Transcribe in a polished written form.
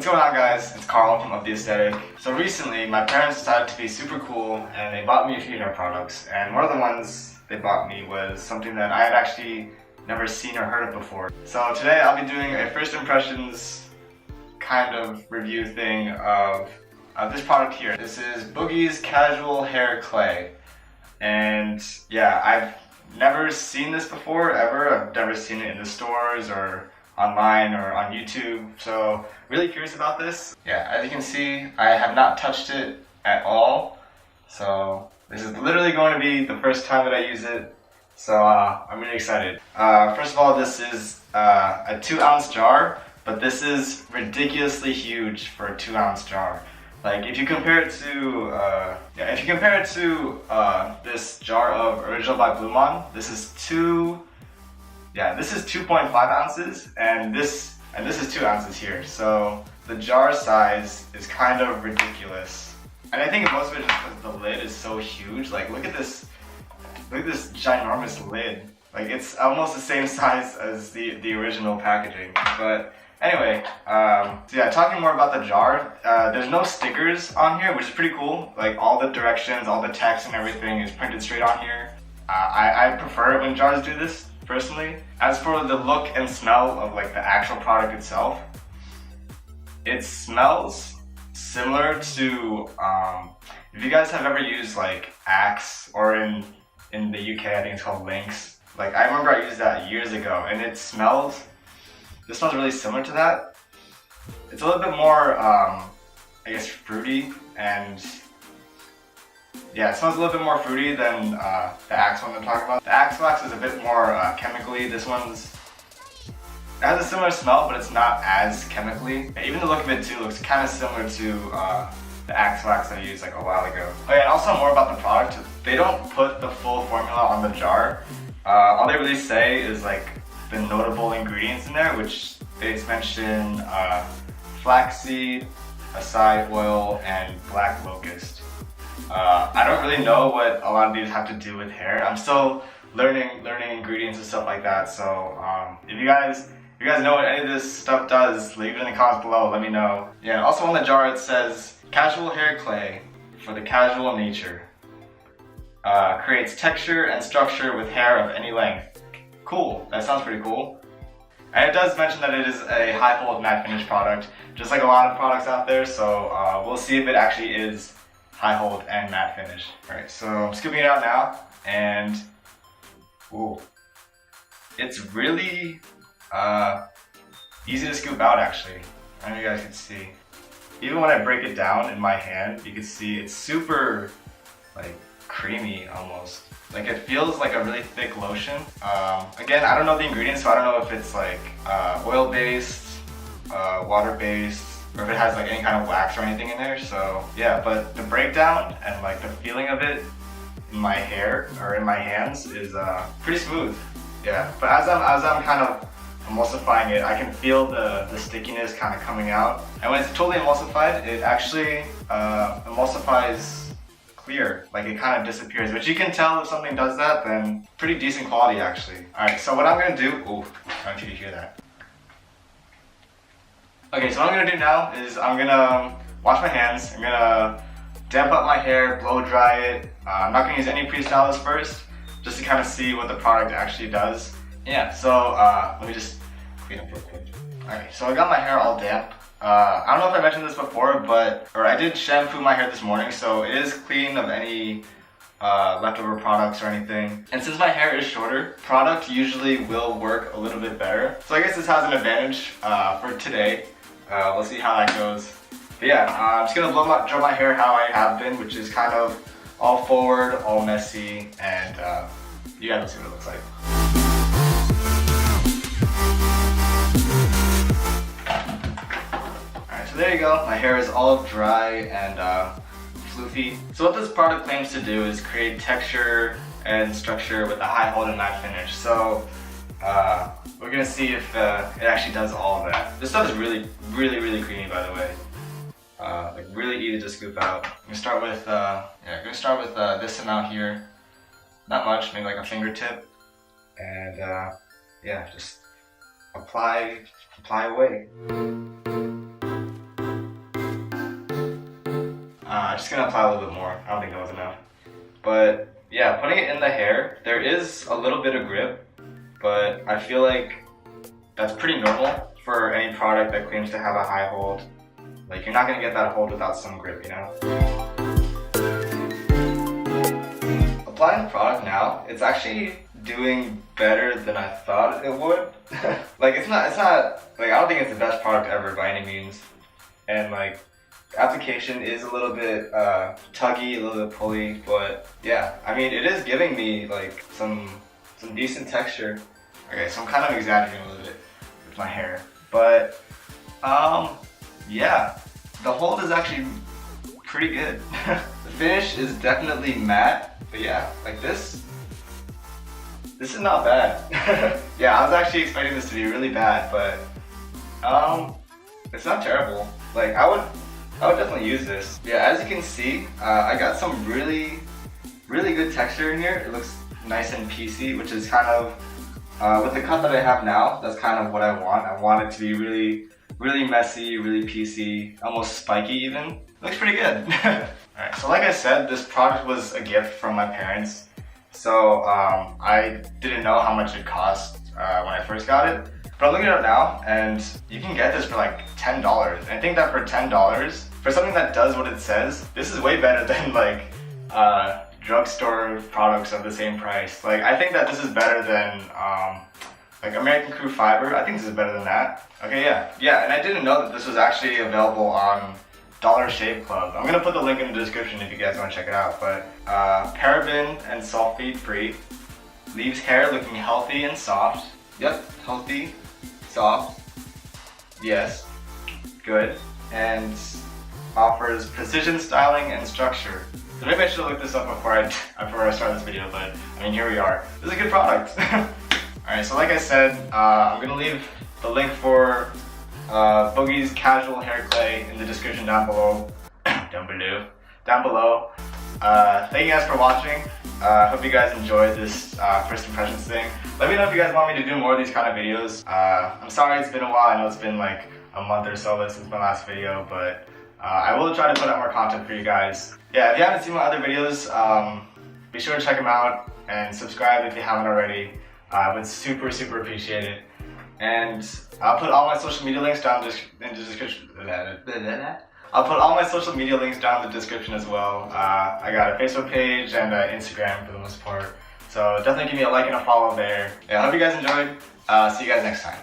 going on, guys? It's Carl from Of The Aesthetic. So recently, my parents decided to be super cool and they bought me a few hair products. And one of the ones they bought me was something that I had actually never seen or heard of before. So today I'll be doing a first impressions kind of review thing of this product here. This is Boogie's Casual Hair Clay. And yeah, I've never seen this before, ever. I've never seen it in the stores or online or on YouTube, so really curious about this. Yeah, as you can see, I have not touched it at all, so this is literally going to be the first time that I use it, so I'm really excited. First of all, this is a 2-ounce jar, but this is ridiculously huge for a 2-ounce jar. Like if you compare it to this jar of Original by Blue Mon, this is 2.5 ounces, and this is 2 ounces here. So the jar size is kind of ridiculous. And I think most of it is because the lid is so huge. Like look at this ginormous lid. Like it's almost the same size as the original packaging. But anyway, so yeah, talking more about the jar, there's no stickers on here, which is pretty cool. Like all the directions, all the text and everything is printed straight on here. I prefer it when jars do this, personally. As for the look and smell of like the actual product itself, it smells similar to, if you guys have ever used like Axe, or in the UK I think it's called Lynx. Like I remember I used that years ago, and this smells really similar to that. It's a little bit more, I guess, fruity, and yeah, it smells a little bit more fruity than the Axe one I'm talking about. The Axe wax is a bit more chemically. This it has a similar smell, but it's not as chemically. Even the look of it too looks kind of similar to the Axe wax I used like a while ago. Oh yeah, and also more about the product. They don't put the full formula on the jar. All they really say is like the notable ingredients in there, which they mention flaxseed, acai oil, and black locust. I don't really know what a lot of these have to do with hair. I'm still learning ingredients and stuff like that. So if you guys know what any of this stuff does, leave it in the comments below. Let me know. Yeah. Also on the jar it says casual hair clay for the casual nature. Creates texture and structure with hair of any length. Cool. That sounds pretty cool. And it does mention that it is a high hold matte finish product, just like a lot of products out there. So we'll see if it actually is high hold and matte finish. Alright, so I'm scooping it out now, and ooh, it's really easy to scoop out actually. I know you guys can see. Even when I break it down in my hand, you can see it's super like creamy almost. Like it feels like a really thick lotion. Again, I don't know the ingredients, so I don't know if it's like oil based, water based, or if it has like any kind of wax or anything in there. So yeah, but the breakdown and like the feeling of it in my hair or in my hands is pretty smooth. Yeah, but as I'm kind of emulsifying it, I can feel the stickiness kind of coming out. And when it's totally emulsified, it actually emulsifies clear, like it kind of disappears, which you can tell if something does that, then pretty decent quality actually. Alright, so what I'm gonna do, ooh, I want you to hear that. Okay, so what I'm gonna do now is I'm gonna wash my hands, I'm gonna damp up my hair, blow dry it. I'm not gonna use any pre-stylist first, just to kind of see what the product actually does. Yeah, so let me just clean up real quick. Alright, so I got my hair all damp. I don't know if I mentioned this before, I did shampoo my hair this morning, so it is clean of any leftover products or anything. And since my hair is shorter, product usually will work a little bit better. So I guess this has an advantage for today. We'll see how that goes. But yeah, I'm just gonna dry my hair how I have been, which is kind of all forward, all messy, and you guys will see what it looks like. Alright, so there you go. My hair is all dry and floofy. So what this product claims to do is create texture and structure with a high hold and matte finish. So we're gonna see if it actually does all of that. This stuff is really creamy, by the way. Like really easy to scoop out. I'm gonna start with this amount here. Not much, maybe like a fingertip, and yeah, just apply away. I'm just gonna apply a little bit more. I don't think that was enough. But yeah, putting it in the hair, there is a little bit of grip, but I feel like that's pretty normal for any product that claims to have a high hold. Like, you're not gonna get that hold without some grip, you know? Applying the product now, it's actually doing better than I thought it would. Like, it's not, like, I don't think it's the best product ever by any means. And like, the application is a little bit tuggy, a little bit pulley, but yeah, I mean, it is giving me like some decent texture. Okay, so I'm kind of exaggerating a little bit with my hair, but yeah, the hold is actually pretty good. The finish is definitely matte, but yeah, like this is not bad. Yeah, I was actually expecting this to be really bad, but it's not terrible. Like, I would definitely use this. Yeah, as you can see, I got some really good texture in here. It looks nice and piecey, which is kind of with the cut that I have now, that's kind of what I want. I want it to be really messy, really piecey, almost spiky even. Looks pretty good. Alright, so like I said, this product was a gift from my parents. So I didn't know how much it cost when I first got it. But I'm looking it up now, and you can get this for like $10. And I think that for $10, for something that does what it says, this is way better than like drugstore products of the same price. Like, I think that this is better than like American Crew Fiber. I think this is better than that. Okay, yeah, and I didn't know that this was actually available on Dollar Shave Club. I'm gonna put the link in the description if you guys want to check it out. But paraben and sulfate free, leaves hair looking healthy and soft. Yep, healthy, soft, yes, good, and offers precision styling and structure. So maybe I should have looked this up before I started this video, but I mean, here we are. This is a good product. Alright, so like I said, I'm gonna leave the link for Boogie's Casual Hair Clay in the description down below. Down below. Thank you guys for watching. Hope you guys enjoyed this first impressions thing. Let me know if you guys want me to do more of these kind of videos. I'm sorry it's been a while. I know it's been like a month or so since my last video, but I will try to put out more content for you guys. Yeah, if you haven't seen my other videos, be sure to check them out and subscribe if you haven't already. I would super appreciate it. And I'll put all my social media links down in the description. I'll put all my social media links down in the description as well. I got a Facebook page and Instagram for the most part. So definitely give me a like and a follow there. Yeah, I hope you guys enjoyed. See you guys next time.